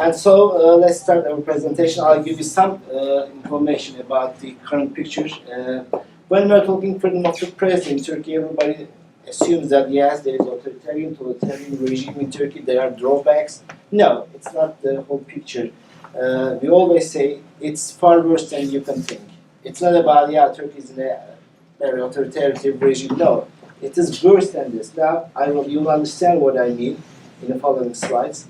And so let's start our presentation. I'll give you some information about the current picture. When we're talking freedom of the press in Turkey, everybody assumes that yes, there is totalitarian regime in Turkey, there are drawbacks. No, it's not the whole picture. We always say it's far worse than you can think. It's not about, yeah, Turkey is in a very authoritarian regime. No, it is worse than this. Now, you'll understand what I mean in the following slides.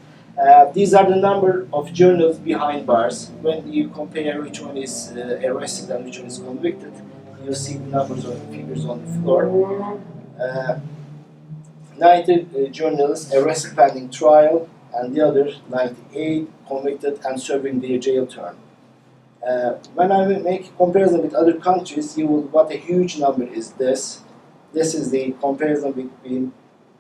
These are the number of journalists behind bars. When you compare which one is arrested and which one is convicted, you see the numbers of figures on the floor. 90 journalists arrested pending trial, and the other 98 convicted and serving their jail term. When I make a comparison with other countries, what a huge number is this. This is the comparison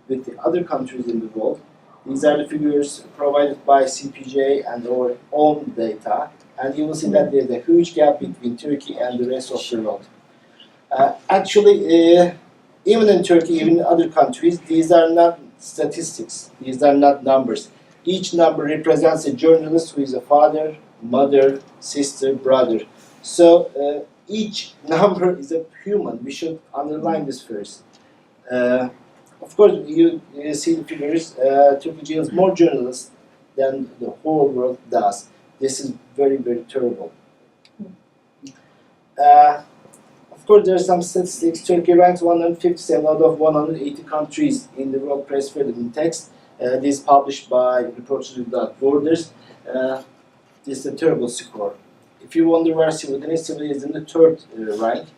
with the other countries in the world. These are the figures provided by CPJ and our own data, and you will see that there's a huge gap between Turkey and the rest of the world. Actually, even in Turkey, even in other countries, these are not statistics, these are not numbers. Each number represents a journalist who is a father, mother, sister, brother. So each number is a human. We should underline this first. Of course, you see the figures. Turkey jails more journalists than the whole world does. This is very, very terrible. Of course, there are some statistics. Turkey ranks 157 out of 180 countries in the World Press Freedom Index. This is published by Reporters Without Borders. This is a terrible score. If you wonder where civil is in the third rank.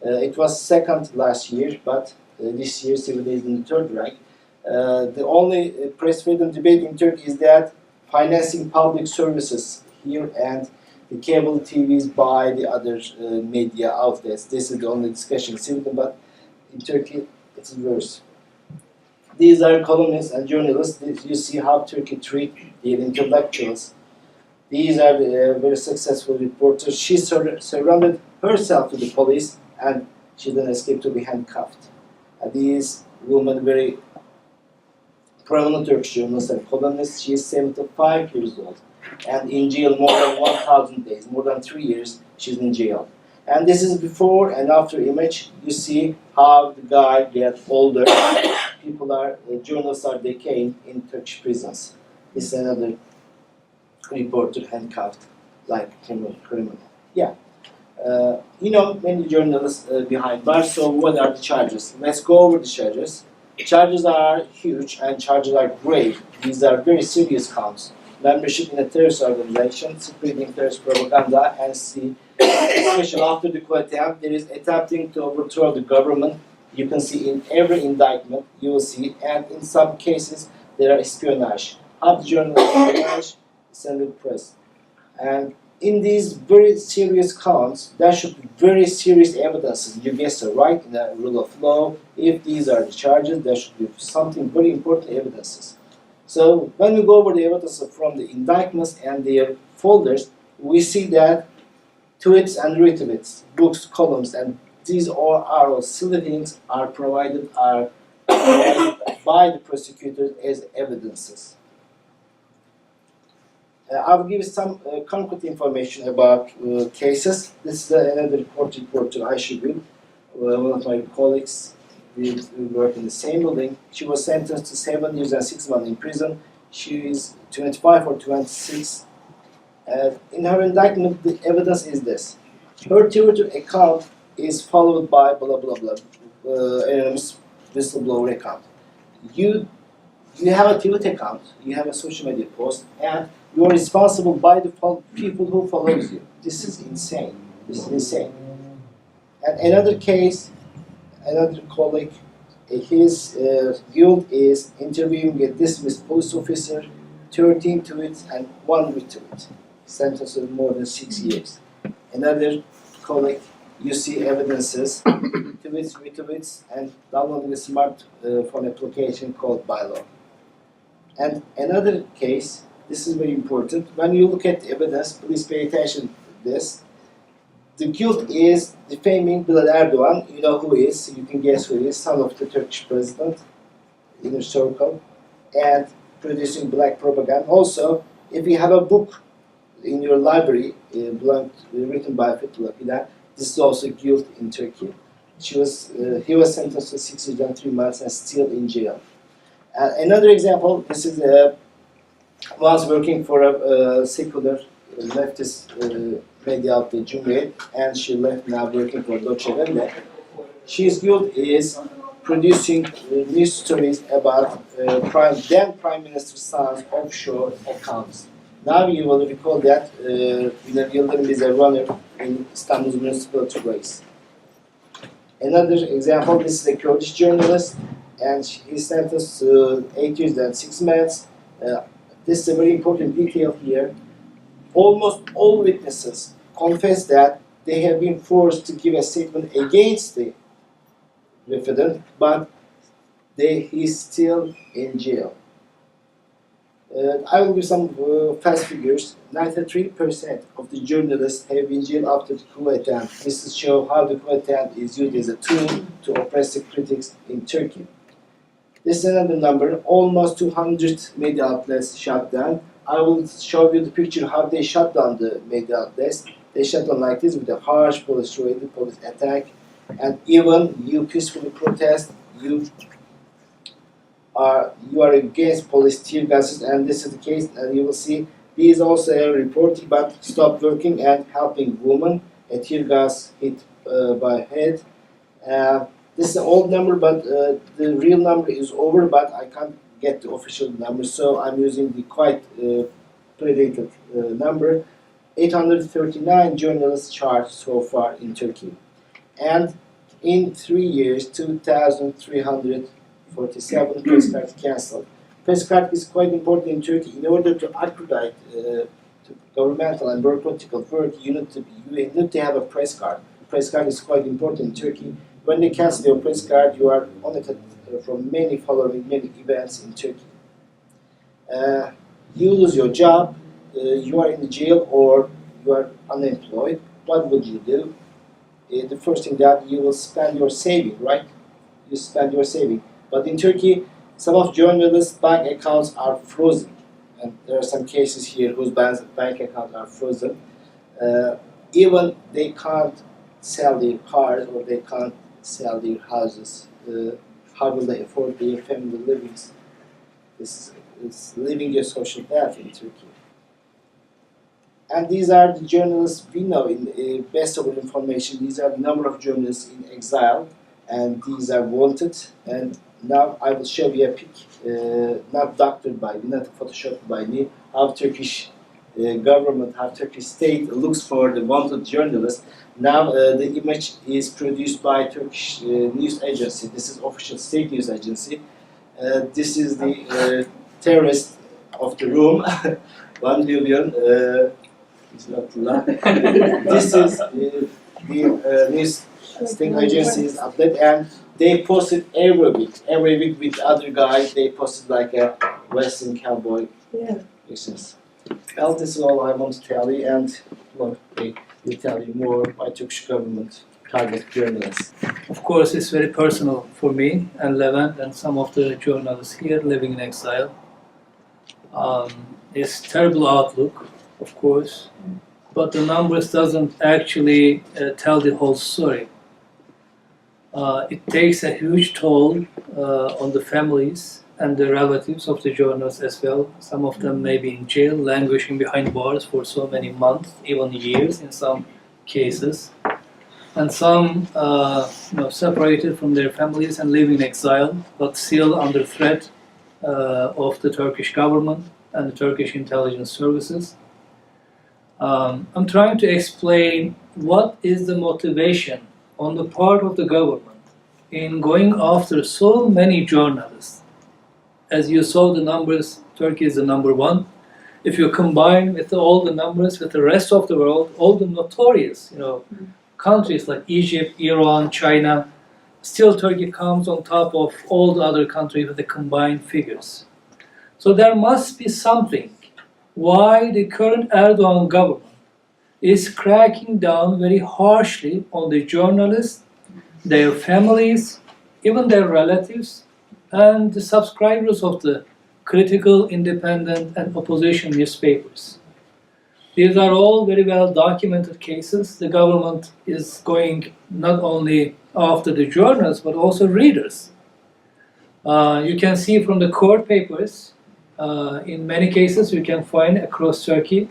It was second last year, but this year civil is in the third rank. The only press freedom debate in Turkey is that financing public services here and the cable TVs by the other media outlets. This is the only discussion in civil, but in Turkey it's worse. These are columnists and journalists. You see how Turkey treats the intellectuals. These are the very successful reporters. She surrendered herself to the police and she then escaped to be handcuffed. These women, very prominent Turkish journalists and columnists, she is 75 years old and in jail more than 1,000 days, more than 3 years she's in jail. And this is before and after image. You see how the guy gets older. Journalists are decaying in Turkish prisons. This is another reporter handcuffed like criminal. Yeah. Many journalists behind bars, so what are the charges? Let's go over the charges. Charges are huge and charges are grave. These are very serious counts. Membership in a terrorist organization, spreading terrorist propaganda, and especially after the coup attempt, there is attempting to overthrow the government. You can see in every indictment, you will see, and in some cases, there are espionage. How the journalists espionage, Senate press. And in these very serious counts, there should be very serious evidences. You guessed it right, in the rule of law. If these are the charges, there should be something very important evidences. So when we go over the evidence from the indictments and their folders, we see that tweets and retweets, books, columns, and these all silly things are provided by the prosecutors as evidences. I will give you some concrete information about cases. This is another reporter, Ayşegül, one of my colleagues. We work in the same building. She was sentenced to 7 years and 6 months in prison. She is 25 or 26. In her indictment, the evidence is this. Her Twitter account is followed by blah blah blah, anonymous whistleblower account. You have a Twitter account, you have a social media post, and you are responsible by the people who follows you. This is insane. This is insane. And another case, another colleague, his guilt is interviewing a dismissed police officer, 13 tweets and 1 retweet. Sentence of more than 6 years. Another colleague, you see evidences, tweets, retweets, and downloading a smartphone application called Bylaw. And another case, this is very important. When you look at the evidence, please pay attention to this. The guilt is defaming Erdoğan. You know who he is. You can guess who he is. Son of the Turkish president, inner circle, and producing black propaganda. Also, if you have a book in your library written by Fethullah Gülen, this is also guilt in Turkey. He was sentenced to 6 years and 3 months and still in jail. Another example, this is was working for a secular leftist media outlet, Cumhuriyet, and she left now working for Deutsche Welle. She's guilt is producing news stories about then Prime Minister's son's offshore accounts. Now you will recall that Binali Yıldırım is a runner in Istanbul's municipality race. Another example, this is a Kurdish journalist, and he's sentenced to 8 years and 6 months. This is a very important detail here. Almost all witnesses confess that they have been forced to give a statement against the defendant, but he's still in jail. I will give some fast figures. 93% of the journalists have been jailed after the coup attempt. This is show how the coup attempt is used as a tool to oppress the critics in Turkey. This is another number. Almost 200 media outlets shut down. I will show you the picture how they shut down the media outlets. They shut down like this with a harsh police raid, police attack, and even you peacefully protest, you are against police tear gases, and this is the case, and you will see these also are reported but stopped working and helping women. A tear gas hit by head. This is an old number, but the real number is over, but I can't get the official number, so I'm using the quite predated number. 839 journalists charged so far in Turkey. And in 3 years, 2,347 press cards cancelled. Press card is quite important in Turkey. In order to accredite to governmental and bureaucratical work, you need to have a press card. Press card is quite important in Turkey. When they cancel your press card, you are omitted from following many events in Turkey. You lose your job, you are in the jail, or you are unemployed. What would you do? The first thing that you will spend your saving, right? You spend your saving. But in Turkey, some of journalists' bank accounts are frozen, and there are some cases here whose bank accounts are frozen. Even they can't sell their cars or they can't sell their houses. How will they afford their family livings? This is living a social death in Turkey. And these are the journalists we know in best of all information. These are the number of journalists in exile, and these are wanted. And now I will show you a pic, not doctored by me, not photoshopped by me, how Turkish government, how Turkish state looks for the wanted journalists. Now the image is produced by Turkish news agency. This is official state news agency. This is the terrorist of the room. 1 million. This is the news state agency's update, and they posted every week with other guys. They posted like a Western cowboy. Yeah. Well, this is all I want to tell you, and look, they will tell you more by Turkish government target journalists. Of course, it's very personal for me and Levent and some of the journalists here living in exile. It's terrible outlook, of course, but the numbers doesn't actually tell the whole story. It takes a huge toll on the families and the relatives of the journalists as well. Some of them may be in jail, languishing behind bars for so many months, even years in some cases. And some separated from their families and living in exile, but still under threat of the Turkish government and the Turkish intelligence services. I'm trying to explain what is the motivation on the part of the government in going after so many journalists. As you saw the numbers, Turkey is the number one. If you combine with all the numbers with the rest of the world, all the notorious, countries like Egypt, Iran, China, still Turkey comes on top of all the other countries with the combined figures. So there must be something why the current Erdoğan government is cracking down very harshly on the journalists, their families, even their relatives, and the subscribers of the critical, independent, and opposition newspapers. These are all very well documented cases. The government is going not only after the journalists, but also readers. You can see from the court papers, in many cases you can find across Turkey,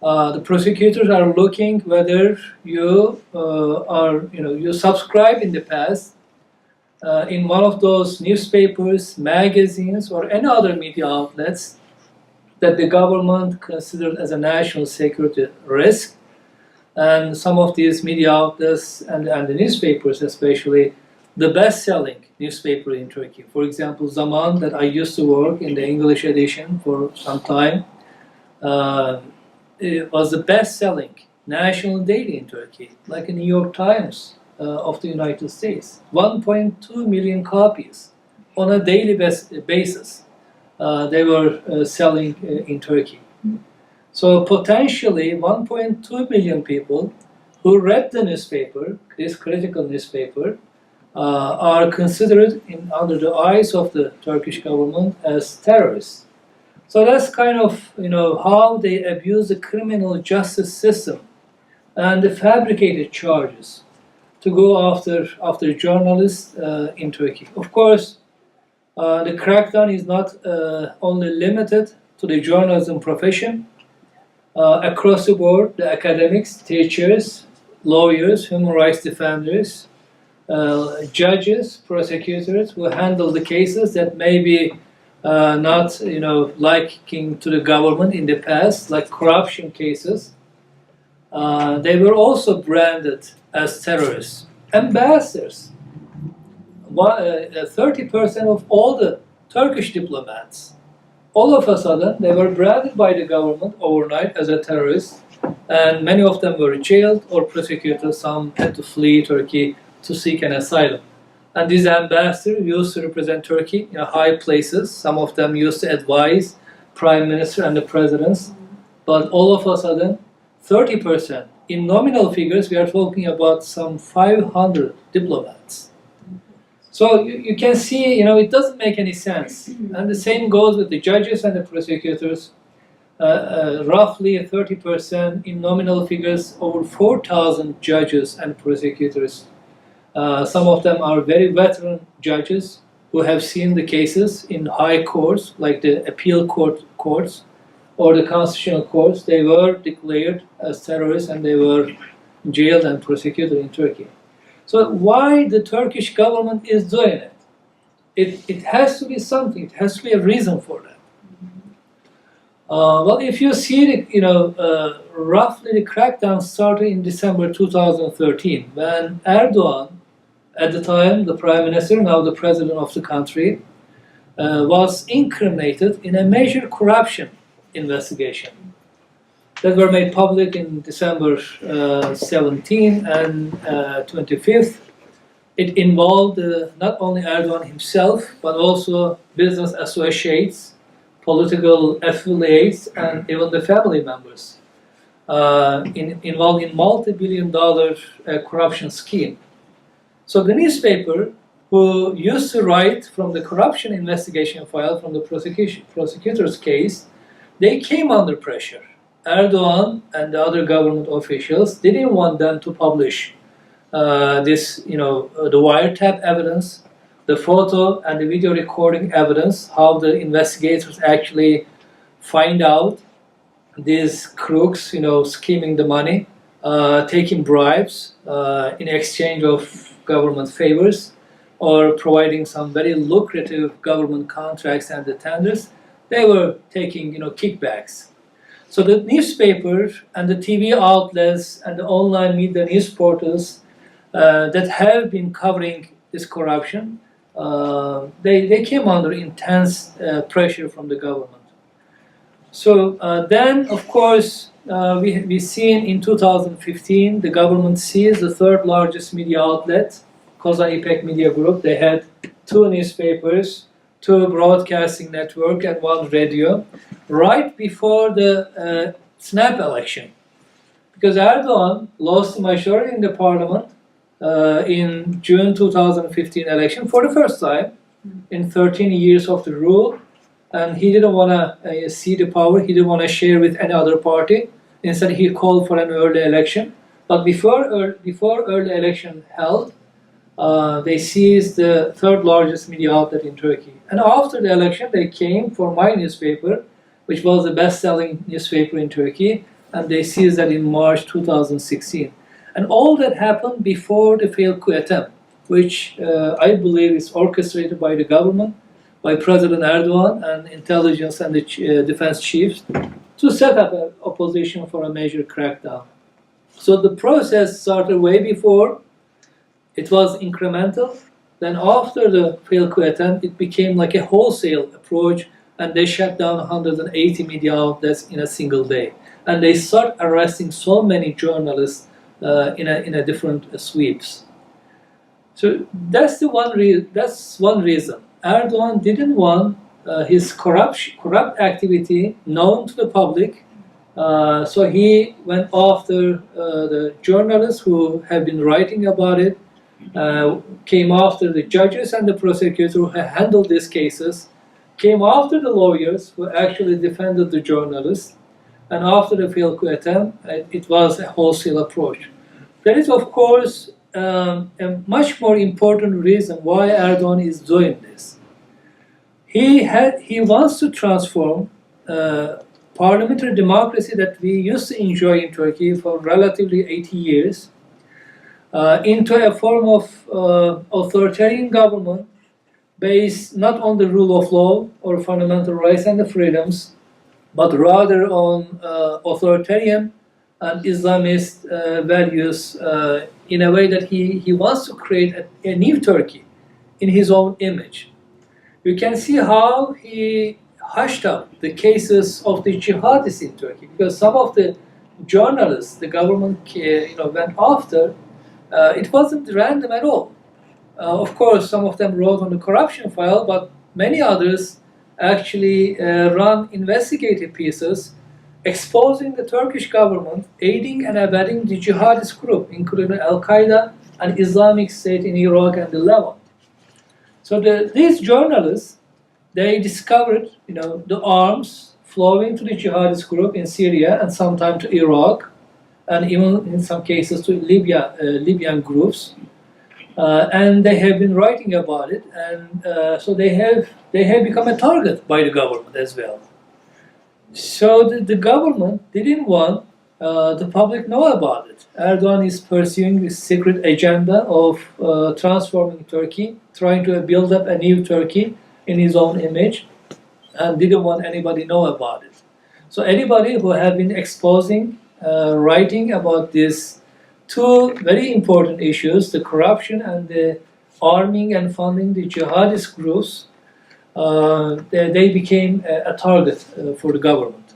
the prosecutors are looking whether you you subscribe in the past in one of those newspapers, magazines, or any other media outlets that the government considered as a national security risk. And some of these media outlets and the newspapers, especially the best-selling newspaper in Turkey. For example, Zaman, that I used to work in the English edition for some time, it was the best-selling national daily in Turkey, like the New York Times of the United States. 1.2 million copies on a daily basis they were selling in Turkey. So potentially 1.2 million people who read the newspaper, this critical newspaper, are considered under the eyes of the Turkish government as terrorists. So that's kind of how they abuse the criminal justice system and the fabricated charges to go after journalists in Turkey. Of course, the crackdown is not only limited to the journalism profession. Across the board, the academics, teachers, lawyers, human rights defenders, judges, prosecutors who handle the cases that may be not liking to the government in the past, like corruption cases, they were also branded as terrorists. Ambassadors, 30% of all the Turkish diplomats, all of a sudden they were branded by the government overnight as a terrorist, and many of them were jailed or prosecuted. Some had to flee Turkey to seek an asylum. And these ambassadors used to represent Turkey in high places. Some of them used to advise prime minister and the presidents. But all of a sudden, 30%. In nominal figures, we are talking about some 500 diplomats. So you can see, it doesn't make any sense. And the same goes with the judges and the prosecutors. Roughly 30% in nominal figures, over 4,000 judges and prosecutors. Some of them are very veteran judges who have seen the cases in high courts, like the appeal courts or the constitutional courts. They were declared as terrorists and they were jailed and prosecuted in Turkey. So why the Turkish government is doing it? It has to be something. It has to be a reason for that. Well, if you see, roughly the crackdown started in December 2013 when Erdoğan, at the time the prime minister, now the president of the country, was incriminated in a major corruption investigation that were made public in December 17 and 25th. It involved not only Erdoğan himself, but also business associates, political affiliates, and even the family members involved in multi-billion-dollar corruption scheme. So the newspaper, who used to write from the corruption investigation file from the prosecutor's case, they came under pressure. Erdoğan and the other government officials didn't want them to publish the wiretap evidence, the photo and the video recording evidence, how the investigators actually find out these crooks, scheming the money, taking bribes in exchange of government favors, or providing some very lucrative government contracts and the tenders. They were taking, kickbacks. So the newspaper and the TV outlets and the online media news portals that have been covering this corruption, they came under intense pressure from the government. So then, of course, we seen in 2015 the government seized the third largest media outlet, Kozan İpek Media Group. They had 2 newspapers, 2 broadcasting network, and 1 radio, right before the snap election. Because Erdoğan lost the majority in the parliament in June 2015 election for the first time in 13 years of the rule. and he didn't want to see the power. He didn't want to share with any other party. Instead, he called for an early election. But before early election held, they seized the third largest media outlet in Turkey. And after the election, they came for my newspaper, which was the best-selling newspaper in Turkey, and they seized that in March 2016. And all that happened before the failed coup attempt, which I believe is orchestrated by the government, by President Erdoğan and intelligence and the defense chiefs to set up an opposition for a major crackdown. So the process started way before. It was incremental. Then after the failed coup attempt, it became like a wholesale approach, and they shut down 180 media outlets in a single day. And they start arresting so many journalists in a different sweeps. So that's one reason. Erdoğan didn't want his corrupt activity known to the public, so he went after the journalists who have been writing about it, came after the judges and the prosecutor who handled these cases, came after the lawyers who actually defended the journalists, and after the failed coup attempt, it was a wholesale approach. There is, of course, a much more important reason why Erdoğan is doing this. He wants to transform parliamentary democracy that we used to enjoy in Turkey for relatively 80 years into a form of authoritarian government based not on the rule of law or fundamental rights and the freedoms, but rather on authoritarian and Islamist values in a way that he wants to create a new Turkey in his own image. You can see how he hushed up the cases of the jihadists in Turkey, because some of the journalists the government went after, it wasn't random at all. Of course, some of them wrote on the corruption file, but many others actually run investigative pieces exposing the Turkish government, aiding and abetting the jihadist group, including Al-Qaeda and Islamic State in Iraq and the Levant. So these journalists, they discovered, the arms flowing to the jihadist group in Syria and sometimes to Iraq, and even in some cases to Libyan groups. And they have been writing about it, and so they have become a target by the government as well. So the government didn't want the public know about it. Erdoğan is pursuing this secret agenda of transforming Turkey, trying to build up a new Turkey in his own image, and didn't want anybody know about it. So anybody who had been exposing, writing about these two very important issues, the corruption and the arming and funding the jihadist groups, they became a target for the government.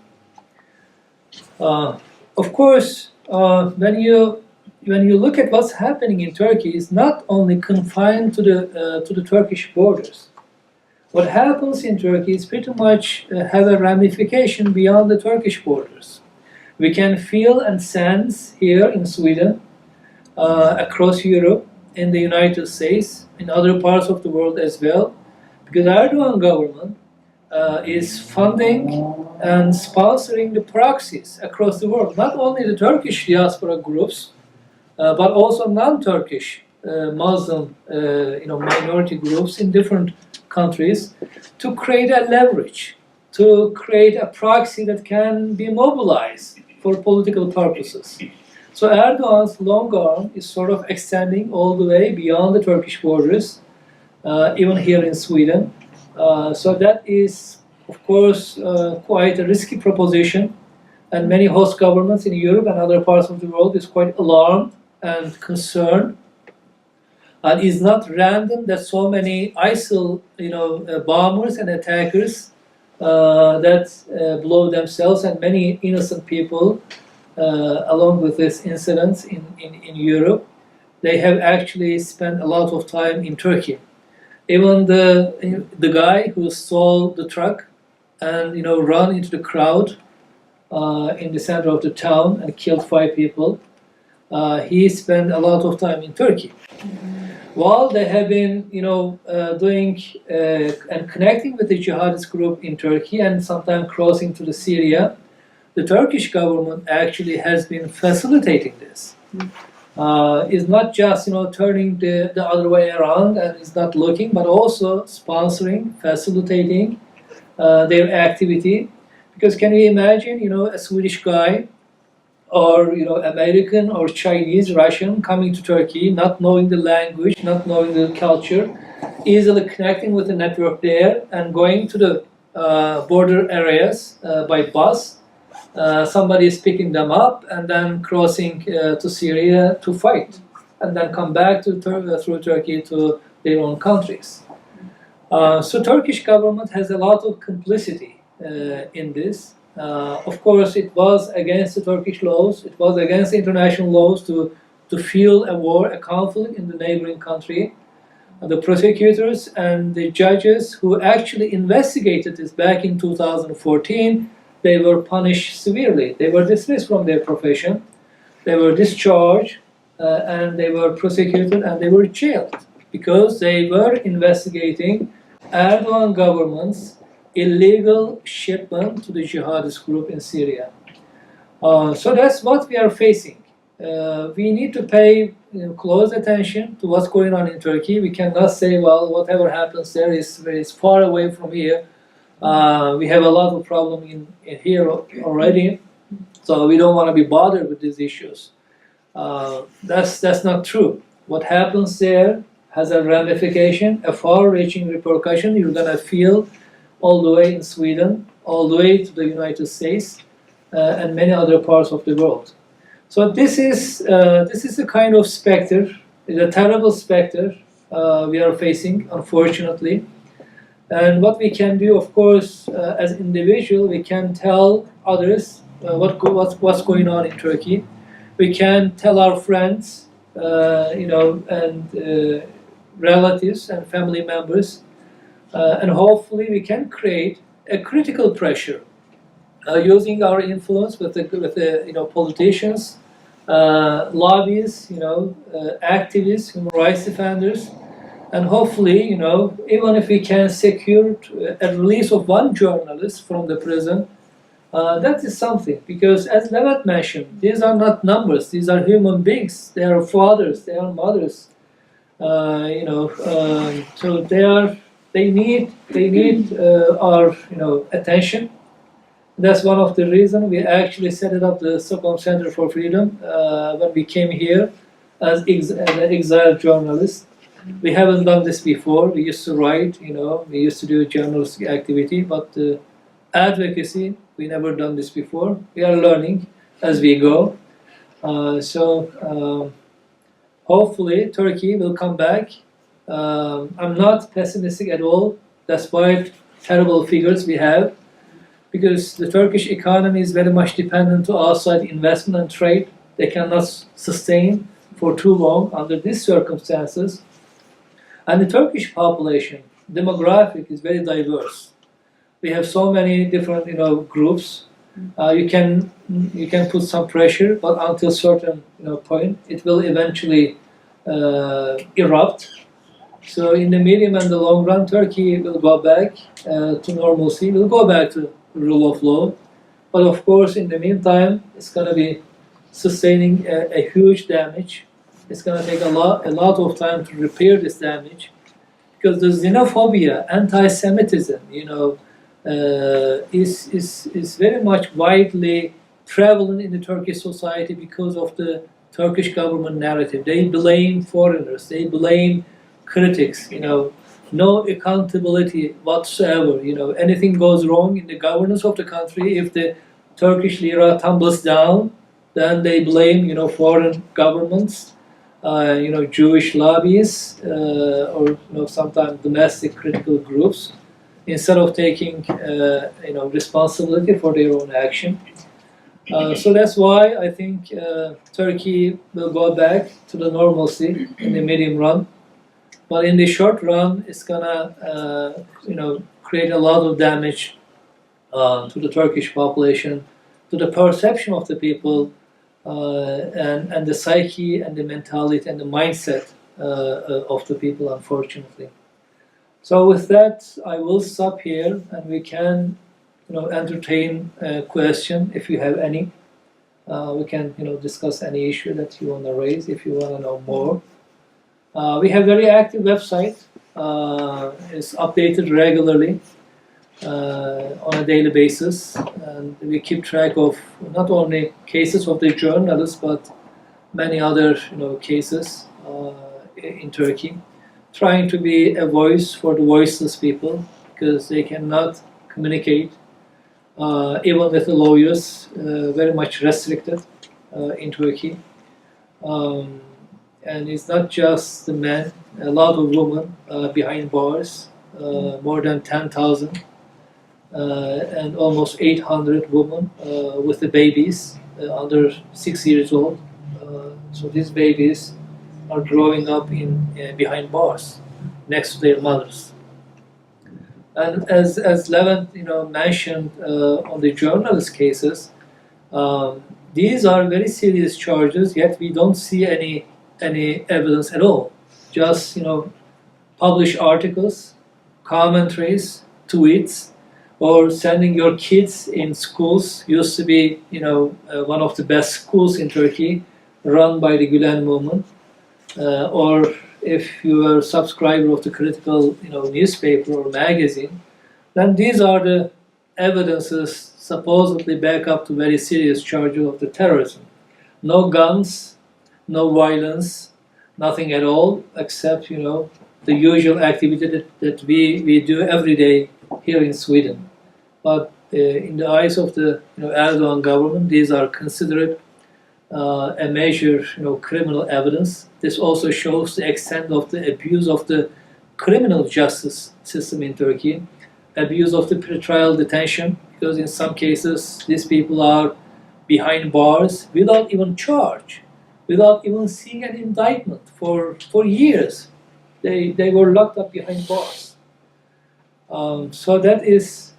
Of course, when you look at what's happening in Turkey, it's not only confined to the Turkish borders. What happens in Turkey is pretty much have a ramification beyond the Turkish borders. We can feel and sense here in Sweden, across Europe, in the United States, in other parts of the world as well, because Erdoğan government is funding and sponsoring the proxies across the world, not only the Turkish diaspora groups, but also non-Turkish Muslim minority groups in different countries, to create a leverage, to create a proxy that can be mobilized for political purposes. So Erdoğan's long arm is sort of extending all the way beyond the Turkish borders, even here in Sweden. So that is, of course, quite a risky proposition, and many host governments in Europe and other parts of the world is quite alarmed and concerned. And it's not random that so many ISIL, bombers and attackers that blow themselves, and many innocent people, along with this incidents in Europe, they have actually spent a lot of time in Turkey. Even the guy who stole the truck and run into the crowd in the center of the town and killed 5 people, he spent a lot of time in Turkey. while they have been, doing and connecting with the jihadist group in Turkey and sometimes crossing to the Syria, the Turkish government actually has been facilitating this. Is not just turning the other way around and is not looking, but also sponsoring, facilitating their activity. Because can you imagine, a Swedish guy or American or Chinese, Russian coming to Turkey, not knowing the language, not knowing the culture, easily connecting with the network there and going to the border areas by bus. Somebody is picking them up and then crossing to Syria to fight, and then come back to through Turkey to their own countries. So Turkish government has a lot of complicity in this. Of course, it was against the Turkish laws. It was against international laws to fuel a war, a conflict in the neighboring country. The prosecutors and the judges who actually investigated this back in 2014, they were punished severely. They were dismissed from their profession. They were discharged, and they were prosecuted, and they were jailed because they were investigating Erdoğan government's illegal shipment to the jihadist group in Syria. So that's what we are facing. We need to pay close attention to what's going on in Turkey. We cannot say, well, whatever happens there is far away from here. We have a lot of problem in here already, so we don't want to be bothered with these issues. That's not true. What happens there has a ramification, a far-reaching repercussion you're gonna feel all the way in Sweden, all the way to the United States, and many other parts of the world. So this is a kind of specter, it's a terrible specter we are facing, unfortunately. And what we can do, of course, as individual, we can tell others what's going on in Turkey. We can tell our friends, and relatives and family members, and hopefully we can create a critical pressure using our influence with the politicians, lobbyists, activists, human rights defenders, and hopefully, even if we can secure a release of one journalist from the prison, that is something. Because as Levent mentioned, these are not numbers; these are human beings. They are fathers, they are mothers. So they need our attention. That's one of the reasons we actually set up the Stockholm Center for Freedom when we came here as an exiled journalist. We haven't done this before. We used to write, we used to do journalistic activity, but advocacy, we never done this before. We are learning as we go. Hopefully Turkey will come back. I'm not pessimistic at all, despite terrible figures we have, because the Turkish economy is very much dependent to outside investment and trade. They cannot sustain for too long under these circumstances. And the Turkish population demographic is very diverse. We have so many different groups. You can put some pressure, but until a certain point, it will eventually erupt. So in the medium and the long run, Turkey will go back to normalcy. Will go back to rule of law. But of course, in the meantime, it's going to be sustaining a huge damage. It's going to take a lot of time to repair this damage, because the xenophobia, anti-Semitism, is very much widely prevalent in the Turkish society because of the Turkish government narrative. They blame foreigners, they blame critics, no accountability whatsoever. Anything goes wrong in the governance of the country, if the Turkish lira tumbles down, then they blame foreign governments, Jewish lobbyists, or sometimes domestic critical groups, instead of taking responsibility for their own action. So that's why I think Turkey will go back to the normalcy in the medium run. But in the short run, it's gonna create a lot of damage to the Turkish population, to the perception of the people, and the psyche and the mentality and the mindset of the people, unfortunately. So with that, I will stop here, and we can, entertain a question if you have any. We can, discuss any issue that you want to raise if you want to know more. We have very active website. It's updated regularly on a daily basis, and we keep track of not only cases of the journalists but many other cases in Turkey, trying to be a voice for the voiceless people because they cannot communicate, even with the lawyers, very much restricted in Turkey. And it's not just the men, a lot of women behind bars, more than 10,000, and almost 800 women with the babies under 6 years old. So these babies are growing up in behind bars next to their mothers. And as Levent mentioned on the journalist cases, these are very serious charges, yet we don't see any evidence at all. Just publish articles, commentaries, tweets, or sending your kids in schools. Used to be one of the best schools in Turkey, run by the Gülen movement. Or if you are a subscriber of the critical newspaper or magazine, then these are the evidences supposedly back up to very serious charges of the terrorism. No guns, no violence, nothing at all, except the usual activity that we do every day here in Sweden. But in the eyes of the Erdoğan government, these are considered a major criminal evidence. This also shows the extent of the abuse of the criminal justice system in Turkey, abuse of the pretrial detention, because in some cases these people are behind bars without even charge, without even seeing an indictment for years. They were locked up behind bars. So that is,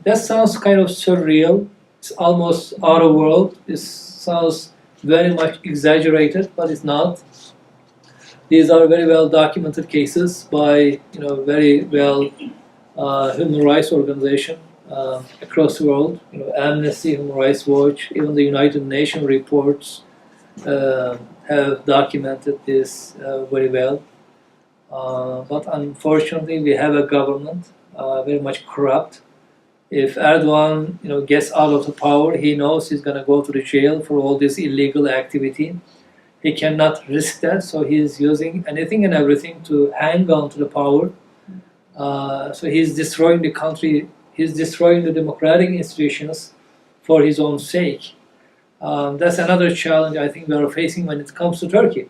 that sounds kind of surreal. It's almost out of world. It sounds very much exaggerated, but it's not. These are very well documented cases by very well human rights organization across the world. Amnesty, Human Rights Watch, even the United Nations reports have documented this very well. But unfortunately, we have a government very much corrupt. If Erdoğan gets out of the power, he knows he's going to go to the jail for all this illegal activity. He cannot risk that, so he's using anything and everything to hang on to the power. So he's destroying the country, he's destroying the democratic institutions for his own sake. That's another challenge I think we are facing when it comes to Turkey.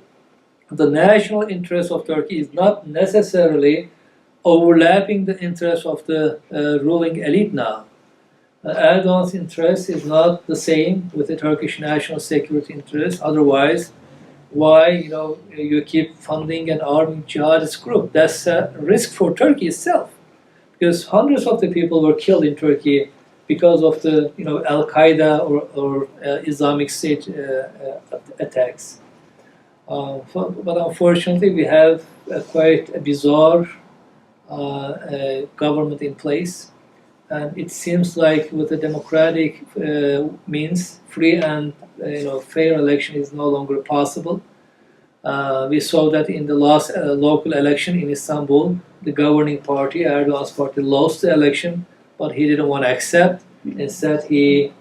The national interest of Turkey is not necessarily overlapping the interest of the ruling elite now. Erdoğan's interest is not the same with the Turkish national security interest. Otherwise, why you keep funding and arming jihadist group? That's a risk for Turkey itself, because hundreds of the people were killed in Turkey because of the Al Qaeda or Islamic State attacks. But unfortunately, we have quite a bizarre government in place, and it seems like with the democratic means, free and fair election is no longer possible. We saw that in the last local election in Istanbul, the governing party, Erdoğan's party, lost the election, but he didn't want to accept. Instead, he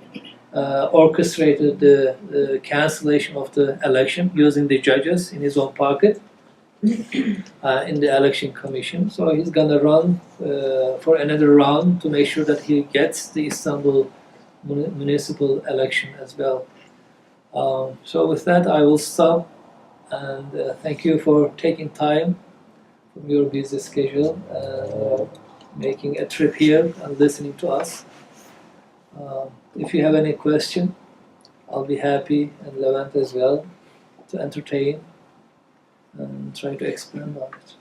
orchestrated the cancellation of the election using the judges in his own pocket in the election commission. So he's gonna run for another round to make sure that he gets the Istanbul municipal election as well. So with that, I will stop, and thank you for taking time from your busy schedule and making a trip here and listening to us. If you have any question, I'll be happy, and Levent as well, to entertain and try to expand on it.